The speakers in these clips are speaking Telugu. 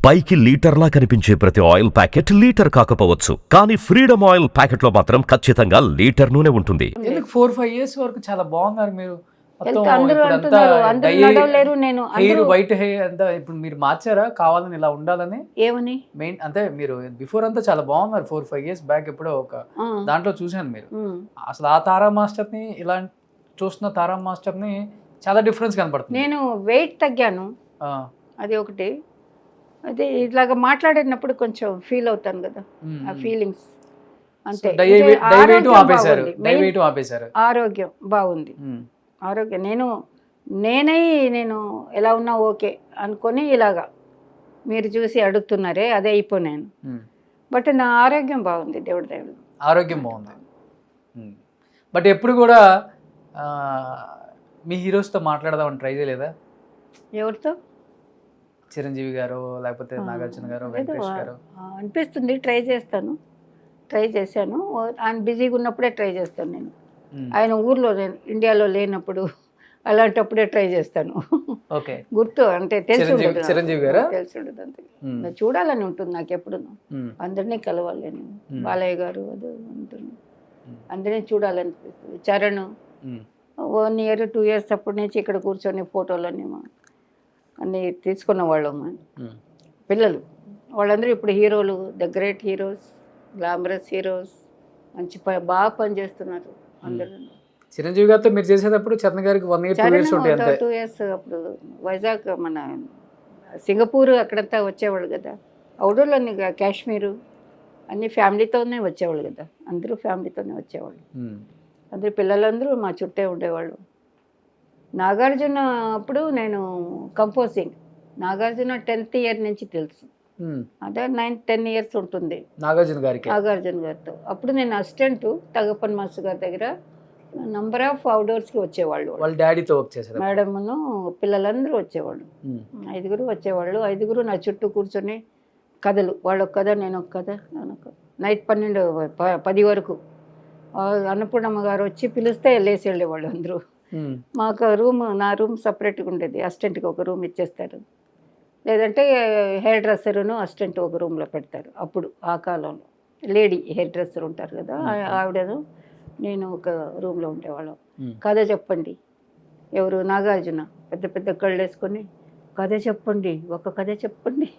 పైకి లీటర్లా కనిపించే ప్రతి ఆయిల్ ప్యాకెట్ లీటర్ కాకపోవచ్చు, కానీ ఫ్రీడమ్ ఆయిల్ ప్యాకెట్ లో మాత్రం ఖచ్చితంగా లీటర్ నూనె ఉంటుంది. ఎందుకు 4-5 years వరకు చాలా బాగున్నారు మీరు. వైట్ హెయిర్ అంతా ఇప్పుడు మీరు మార్చారా కావాలని ఇలా ఉండాలని? ఏమని మెయిన్ అంటే మీరు బిఫోర్ అంతా చాలా బాగున్నారు. 4-5 years బ్యాక్ ఎప్పుడో ఒక దాంట్లో చూశాను మీరు. అసలు ఆ తారా మాస్టర్ ని ఇలా చూస్తున్న తారా మాస్టర్ ని చాలా డిఫరెన్స్ కనపడుతుంది. నేను వెయిట్ తగ్గాను, అది ఒకటి. అదే ఇలాగ మాట్లాడినప్పుడు కొంచెం ఫీల్ అవుతాను కదా, ఆ ఫీలింగ్స్ అంతే. ఆరోగ్యం బాగుంది, ఆరోగ్యం. నేను ఎలా ఉన్నా ఓకే అనుకొని ఇలాగా మీరు చూసి అడుగుతున్నారే అదే అయిపోయాను. బట్ నా ఆరోగ్యం బాగుంది, దేవుడి దేవుడు ఆరోగ్యం బాగుంది. బట్ ఎప్పుడు కూడా మీ హీరోస్తో మాట్లాడదామని ట్రై చేయలేదా? ఎవరితో? చిరంజీవి గారు లేకపోతే నాగార్జున గారు, వెంకటేష్ గారు? అనిపిస్తుంది, ట్రై చేశాను. ఆయన బిజీగా ఉన్నప్పుడే ట్రై చేస్తాను నేను. ఆయన ఊర్లో ఇండియాలో లేనప్పుడు అలాంటప్పుడే ట్రై చేస్తాను. ఓకే, గుర్తు అంటే తెలిసి చిరంజీవి గారు తెలిసి ఉండదు అంతే. చూడాలని ఉంటుంది నాకు ఎప్పుడు, అందరినీ కలవాలి నేను. బాలయ్య గారు అది ఉంటుంది, అందరినీ చూడాలనిపిస్తుంది. చరణ్ 1 year 2 years అప్పటి నుంచి ఇక్కడ కూర్చొని ఫోటోలన్నీ అన్నీ తీసుకున్న వాళ్ళం. పిల్లలు వాళ్ళందరూ ఇప్పుడు హీరోలు, the great heroes, glamorous heroes, మంచి బాగా పనిచేస్తున్నారు అందరూ. చిరంజీవి గారితో మీరు చేసేటప్పుడు చరణ్ గారికి 1 year 2 years ఉంటాయి అంతే. 2 years అప్పుడు వైజాగ్ మన సింగపూర్ అక్కడంతా వచ్చేవాళ్ళు కదా, అవుట్డోర్లోని కాశ్మీరు అన్ని ఫ్యామిలీతోనే వచ్చేవాళ్ళు కదా, అందరూ ఫ్యామిలీతోనే వచ్చేవాళ్ళు. అందరూ పిల్లలందరూ మా చుట్టే ఉండేవాళ్ళు. నాగార్జున అప్పుడు నేను కంపోజింగ్, నాగార్జున 10th year నుంచి తెలుసు, అదే 9-10 years ఉంటుంది నాగార్జున గారితో. అప్పుడు నేను అసిస్టెంట్ తగపన్ మాస్టర్ గారి దగ్గర నంబర్ ఆఫ్ అవుట్డోర్స్కి వచ్చేవాళ్ళు. వాళ్ళ డాడీతో వర్క్ చేశారు. మేడమ్ను పిల్లలందరూ వచ్చేవాళ్ళు, 5 వచ్చేవాళ్ళు. 5 నా చుట్టూ కూర్చొని కథలు, వాళ్ళొక కథ, నేను ఒక కథ. నైట్ 12-10 వరకు అన్నపూర్ణమ్మ గారు వచ్చి పిలిస్తే లేచి వెళ్ళేవాళ్ళు అందరూ. మాకు నా రూమ్ సపరేట్గా ఉండేది, అసిస్టెంట్కి ఒక రూమ్ ఇచ్చేస్తారు, లేదంటే హెయిర్ డ్రెస్సర్ను అసిస్టెంట్ ఒక రూమ్లో పెడతారు. అప్పుడు ఆ కాలంలో లేడీ హెయిర్ డ్రెస్సర్ ఉంటారు కదా, ఆవిడను నేను ఒక రూమ్లో ఉండేవాళ్ళం. కథ చెప్పండి, ఎవరు? నాగార్జున పెద్ద పెద్ద కళ్ళు వేసుకొని కథ చెప్పండి, ఒక కథ చెప్పండి.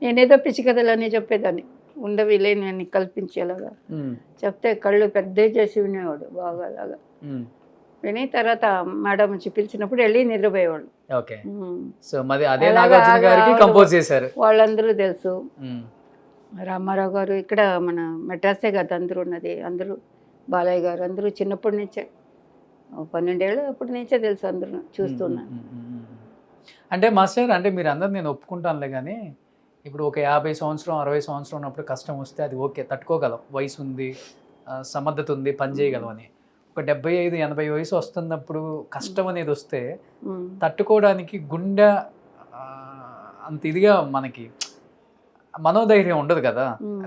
నేనేదో పిచ్చి కథలన్నీ చెప్పేదాన్ని, ఉండవి లేని కల్పించేలాగా చెప్తే కళ్ళు పెద్ద చేసి వినేవాడు బాగా అలాగా. విని తర్వాత మేడం వచ్చి పిలిచినప్పుడు వెళ్ళి నిద్రపోయేవాళ్ళు. వాళ్ళందరూ తెలుసు. రామారావు గారు ఇక్కడ మన మెడ్రాసే కదా అందరూ ఉన్నది, అందరూ బాలయ్య గారు అందరూ చిన్నప్పటి నుంచే 12 ఏళ్ళు అప్పటి నుంచే తెలుసు, అందరూ చూస్తున్నాను. అంటే మాస్టర్, అంటే మీరు అందరు నేను ఒప్పుకుంటానులే, కానీ ఇప్పుడు ఒక 50 సంవత్సరం 60 సంవత్సరం ఉన్నప్పుడు కష్టం వస్తే అది ఓకే, తట్టుకోగలం, వయసు ఉంది, సమర్థత ఉంది, పని చేయగలం అని. ఒక 75-80 వయసు వస్తున్నప్పుడు కష్టం అనేది వస్తే తట్టుకోవడానికి గుండె అంత ఇదిగా మనకి మనోధైర్యం ఉండదు కదా,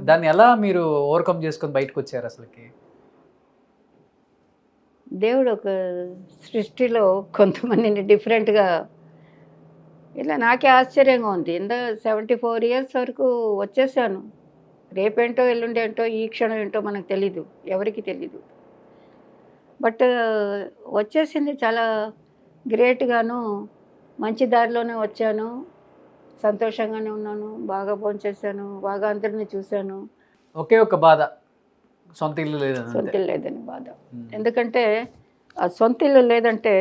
దాన్ని ఎలా మీరు ఓవర్కమ్ చేసుకొని బయటకు వచ్చారు అసలుకి? దేవుడు ఒక సృష్టిలో కొంతమందిని డిఫరెంట్గా, ఇలా నాకే ఆశ్చర్యంగా ఉంది. 74 years వరకు వచ్చేసాను. రేపేంటో ఎల్లుండేంటో ఈ క్షణం ఏంటో మనకు తెలీదు, ఎవరికి తెలీదు. బట్ వచ్చేసింది చాలా గ్రేట్గాను, మంచి దారిలోనే వచ్చాను, సంతోషంగానే ఉన్నాను, బాగా భోంచేసాను, బాగా అందరినీ చూశాను. ఒకే ఒక బాధ, సొంత ఇల్లు లేదని బాధ. ఎందుకంటే ఆ సొంత ఇల్లు లేదంటే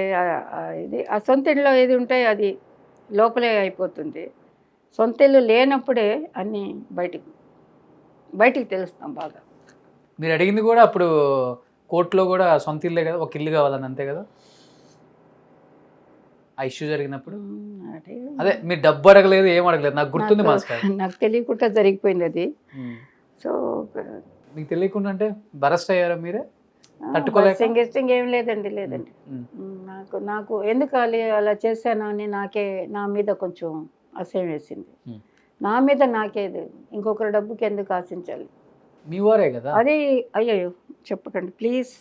ఆ సొంత ఇల్లు ఏది ఉంటే అది లోపలే అయిపోతుంది. సొంత ఇల్లు లేనప్పుడే అన్నీ బయటికి తెలుస్తాం బాగా. మీరు అడిగింది కూడా అప్పుడు కోర్టులో కూడా సొంత ఇల్లే కదా, ఒక ఇల్లు కావాలని, అంతే కదా ఆ ఇష్యూ జరిగినప్పుడు? అదే మీరు డబ్బు అడగలేదు, ఏం అడగలేదు, నాకు గుర్తుంది మాస్టర్. నాకు తెలియకుండా జరిగిపోయింది అది. సో మీకు తెలియకుండా అంటే బరస్ట్ అయ్యారా మీరే? సింగెస్టింగ్ ఏం లేదండి. నాకు ఎందుకు అలా చేశాను అని నా మీద కొంచెం అసహ్యం వేసింది. నా మీద నాకేది, ఇంకొకరి డబ్బుకి ఎందుకు ఆశించాలి? మీ వారే కదా అది. అయ్యో చెప్పకండి ప్లీజ్,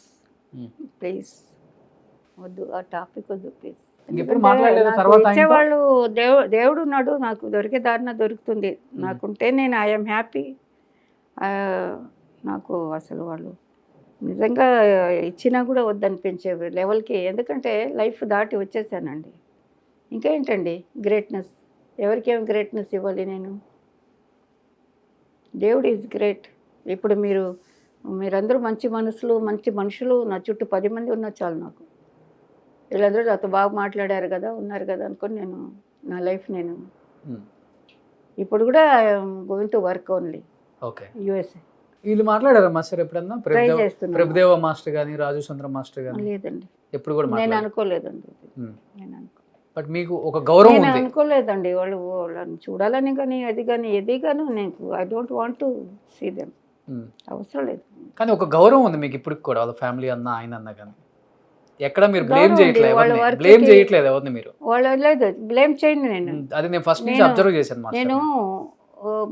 వద్దు, ఆ టాపిక్ వద్దు ప్లీజ్. ఎప్పుడు మాట్లాడలేదు తర్వాత ఆయనతో? ఇచ్చేవాళ్ళు దేవుడు ఉన్నాడు, నాకు దొరికే దారిన దొరుకుతుంది. నాకుంటే నేను ఐఎమ్ హ్యాపీ. నాకు అసలు వాళ్ళు నిజంగా ఇచ్చినా కూడా వద్దనిపించే లెవెల్కి, ఎందుకంటే లైఫ్ దాటి వచ్చేసానండి. ఇంకా ఏంటండి గ్రేట్నెస్? ఎవరికేం గ్రేట్నెస్ ఇవ్వాలి నేను? దేవుడు ఈజ్ గ్రేట్. ఇప్పుడు మీరందరూ మంచి మనసులు, మంచి మనుషులు నా చుట్టూ 10 మంది ఉన్నా చాలు నాకు. వీళ్ళందరూ నాతో బాగా మాట్లాడారు కదా, ఉన్నారు కదా అనుకొని నేను నా లైఫ్ నేను ఇప్పుడు కూడా I'm going to work only okay. USA. వీళ్ళు మాట్లాడారా మాస్టర్ ఎప్పుడన్నా? ట్రై చేస్తున్నాను. ప్రభుదేవ మాస్టర్ కానీ రాజు సుందరం మాస్టర్ కానీ లేదండి, ఎప్పుడు కూడా నేను మాట్లాడలేదు. అనుకోలేదండి. నేను బట్ మీకు ఒక గౌరవం నేను ఉంది. అనుకోలేదండి వాళ్ళని చూడాలని కానీ అది కానీ ఏది కానీ నేను I don't want to see them. అవసరం లేదు. కానీ ఒక గౌరవం ఉంది మీకు ఇప్పటికి కూడా, వాళ్ళ ఫ్యామిలీ అన్న ఆయన అన్న కానీ. ఎక్కడ మీరు బ్లేమ్ గౌరవం ఉంది. చేయట్లేదు, వాళ్ళ work బ్లేమ్ కి- చేయట్లేదు ఎవరిని మీరు. వాళ్ళు లేదు, బ్లేమ్ చేయండి. నేను అది నేను ఫస్ట్ నుంచి నేను- అబ్జర్వ్ చేశాను మాస్టర్. నేను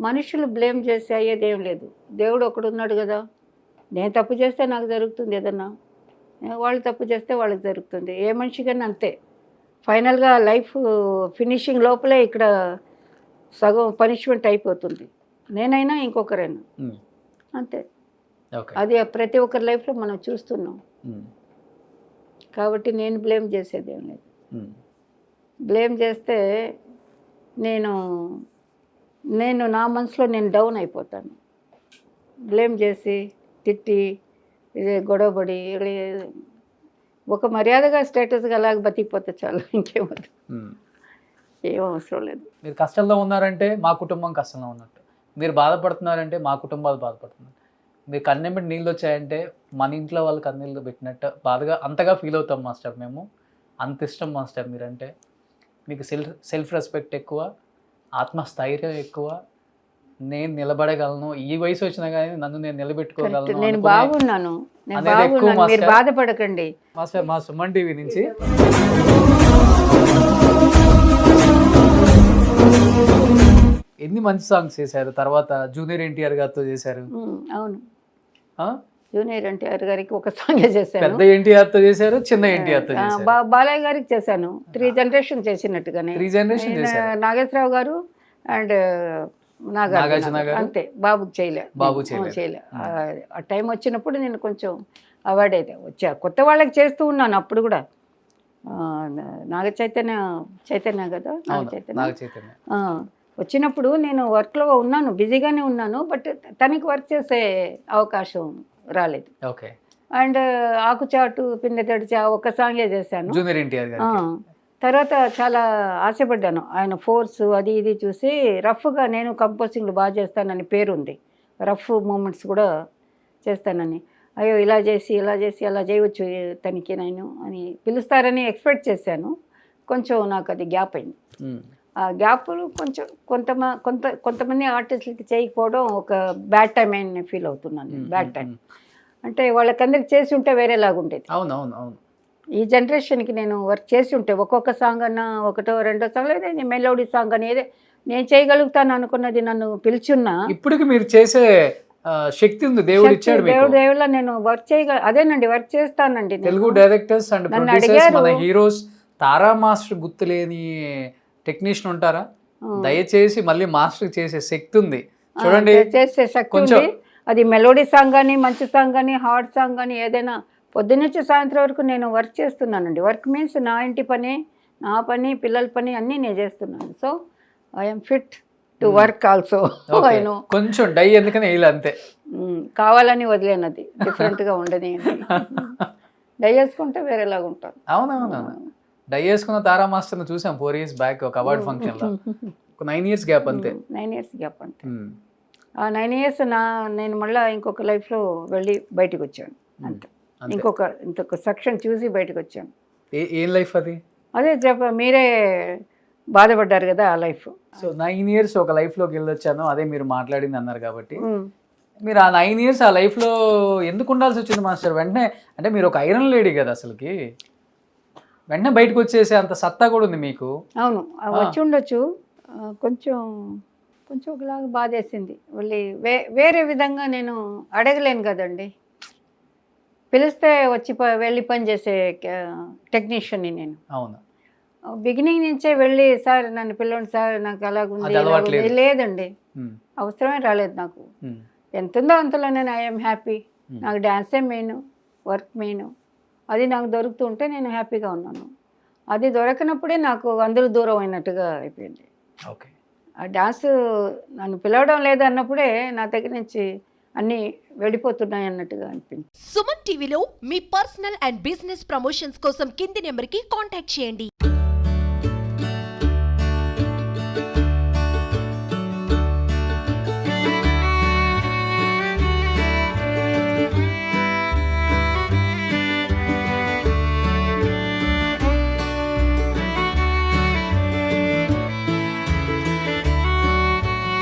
మనుషులు బ్లేమ్ చేసి అయ్యేది ఏం లేదు. దేవుడు ఒకడు ఉన్నాడు కదా, నేను తప్పు చేస్తే నాకు జరుగుతుంది ఏదన్నా, వాళ్ళు తప్పు చేస్తే వాళ్ళకి జరుగుతుంది. ఏ మనిషికన్నా అంతే. ఫైనల్గా లైఫ్ ఫినిషింగ్ లోపలే ఇక్కడ సగం పనిష్మెంట్ అయిపోతుంది. నేనైనా ఇంకొకరైనా అంతే. ఓకే. అది ప్రతి ఒక్కరి లైఫ్లో మనం చూస్తున్నాం. కాబట్టి నేను బ్లేమ్ చేసేది ఏం లేదు. బ్లేమ్ చేస్తే నేను నా మనసులో నేను డౌన్ అయిపోతాను. బ్లేమ్ చేసి తిట్టి ఇదే గొడవపడి ఒక మర్యాదగా స్టేటస్గా అలాగ బతికిపోతే చాలు, ఇంకేమవుతుంది, ఏం అవసరం లేదు. మీరు కష్టంలో ఉన్నారంటే మా కుటుంబం కష్టంలో ఉన్నట్టు, మీరు బాధపడుతున్నారంటే మా కుటుంబాలు బాధపడుతున్నారు, మీరు కన్నెంబడి నీళ్ళు వచ్చాయంటే మన ఇంట్లో వాళ్ళు కన్నీళ్ళు పెట్టినట్టు బాధగా అంతగా ఫీల్ అవుతాం మాస్టర్. మేము అంత ఇష్టం మాస్టర్ మీరంటే. మీకు సెల్ఫ్ రెస్పెక్ట్ ఎక్కువ, ఆత్మస్థైర్యం ఎక్కువ. నేను నిలబడగలను, ఈ వయసు వచ్చినా కానీ నన్ను నేను నిలబెట్టుకోగలను నేను బాగున్నాను, నేను అనేది ఎక్కువ బాగున్నాను, మీరు మాస్టర్. బాధపడకండి. మాస్టర్ మా సుమన్ టీవీ నుంచి ఎన్ని మంచి సాంగ్స్ చేశారు. తర్వాత జూనియర్ ఎన్టీఆర్ గారితో చేశారు, అవును, ఆ? జూనియర్ ఎన్టీఆర్ గారికి ఒక సాంగ్ చేశాను. పెద్ద ఎన్టీఆర్ తో చేశారు, చిన్న ఎన్టీఆర్ తో చేశారు. బాలయ్య గారికి చేశాను. 3 జనరేషన్ చేసినట్టుగానే. 3 జనరేషన్ చేశారు. నాగేశ్వరరావు గారు అండ్ నాగార్జున గారు. అంతే. బాబుకి చేయలే, బాబు చేయలే. ఆ టైం వచ్చినప్పుడు నేను కొంచెం అవార్డ్ అయితే వచ్చా. కొత్త వాళ్ళకి చేస్తూ ఉన్నాను అప్పుడు కూడా. నాగ చైతన్య కదా, నాగ చైతన్య వచ్చినప్పుడు నేను వర్క్లో ఉన్నాను, బిజీగానే ఉన్నాను. బట్ తనకి వర్క్ చేసే అవకాశం రాలేదు. ఓకే. అండ్ ఆకుచాటు పిందె తడిచా ఒక సాంగే చేశాను. జూనియర్ ఎన్టీఆర్ గారు. తర్వాత చాలా ఆశపడ్డాను. ఆయన ఫోర్స్ అది ఇది చూసి రఫ్గా నేను కంపోజింగ్లు బాగా చేస్తానని పేరుంది, రఫ్ మూమెంట్స్ కూడా చేస్తానని. అయ్యో ఇలా చేసి అలా చేయవచ్చు తనకి నేను అని పిలుస్తారని ఎక్స్పెక్ట్ చేశాను. కొంచెం నాకు అది గ్యాప్ అయింది. ఆ గ్యాప్లు కొంచెం కొంతమంది ఆర్టిస్టులకి చేయకపోవడం ఒక బ్యాడ్ టైం అని ఫీల్ అవుతున్నాను. బ్యాడ్ టైం అంటే వాళ్ళకందరికి చేసి ఉంటే వేరేలాగా ఉండేది. అవును. ఈ జనరేషన్కి నేను వర్క్ చేసి ఉంటే ఒక్కొక్క సాంగ్ అన్నా, ఒకటో రెండో సాంగ్ లేదా మెలోడీ సాంగ్ అని ఏదే నేను చేయగలుగుతాను అనుకున్నది నన్ను పిలిచున్నా. ఇప్పటికి మీరు చేసే శక్తి ఉంది, దేవుడు ఇచ్చాడు మీకు. దేవుళ్ళ నేను వర్క్ అదేనండి, వర్క్ చేస్తానండి. తెలుగు డైరెక్టర్స్ అండ్ నన్ను ప్రొడ్యూసర్స్, అడిగారు. మన హీరోస్ తారా మాస్టర్ గుర్తులేని టెక్నీషియన్ ఉంటారా? దయచేసి మళ్ళీ మాస్టర్ చేసే శక్తి ఉంది చూడండి. చేసే శక్తి ఉంది. అది మెలోడీ సాంగ్ కానీ, మంచి సాంగ్ కానీ, హార్డ్ సాంగ్ కానీ ఏదైనా పొద్దున్నుంచి సాయంత్రం వరకు నేను వర్క్ చేస్తున్నానండి. వర్క్ మీన్స్ నా ఇంటి పని, నా పని, పిల్లల పని అన్నీ నేను చేస్తున్నాను. So I'm fit to work also. కొంచెం డై ఎందుకని వేయాలి అంతే, కావాలని వదిలేనది, డిఫరెంట్గా ఉండని. డై చేసుకుంటే వేరేలాగా ఉంటాను. అవునవును. డై చేసుకున్న తారా మాస్టర్ని చూసాం 4 years బ్యాక్ ఒక అవార్డ్ ఫంక్షన్లో. ఒక 9 years గ్యాప్ అంతే. 9 years గ్యాప్ అంతే. ఆ 9 years నేను మళ్ళీ ఇంకొక లైఫ్లో వెళ్ళి బయటకు వచ్చాను అంతే. ఇంకొక సెక్షన్ చూసి బయటకు వచ్చాను. ఏం లైఫ్ అది? అదే మీరే బాధపడ్డారు కదా ఆ లైఫ్. సో 9 years ఒక లైఫ్లోకి వెళ్ళొచ్చాను, అదే మీరు మాట్లాడింది అన్నారు కాబట్టి. మీరు ఆ 9 years ఆ లైఫ్లో ఎందుకు ఉండాల్సి వచ్చింది మాస్టర్? వెంటనే అంటే మీరు ఒక ఐరన్ లేడీ కదా, అసలుకి వెంటనే బయటకు వచ్చేసే అంత సత్తా కూడా ఉంది మీకు. అవును, వచ్చి ఉండొచ్చు. కొంచెం ఒకలాగా బాధేసింది. మళ్ళీ వేరే విధంగా నేను అడగలేను కదండి. పిలిస్తే వచ్చి వెళ్ళి పని చేసే టెక్నీషియన్ని నేను. అవును. బిగినింగ్ నుంచే వెళ్ళి సార్ నన్ను పిలవండి సార్ నాకు అలాగుంది అది అలవాటు ఇలాగుంది." లేదు. లేదండి, ఉమ్, అవసరమే రాలేదు నాకు. ఉమ్, ఎంతుందో అంతలో నేను ఐఎమ్ హ్యాపీ. నాకు డ్యాన్సే మెయిన్, వర్క్ మెయిన్. అది నాకు దొరుకుతుంటే నేను హ్యాపీగా ఉన్నాను. అది దొరకనప్పుడే నాకు అందరూ దూరం అయినట్టుగా అయిపోయింది. ఓకే. ఆ డ్యాన్స్ నన్ను పిలవడం లేదు అన్నప్పుడే నా దగ్గర నుంచి అన్నీ వెళ్ళిపోతున్నాయి అన్నట్టుగా అనిపించింది. సుమన్ టీవీలో మీ పర్సనల్ అండ్ బిజినెస్ ప్రమోషన్స్ కోసం కింది నెంబర్కి కాంటాక్ట్ చేయండి.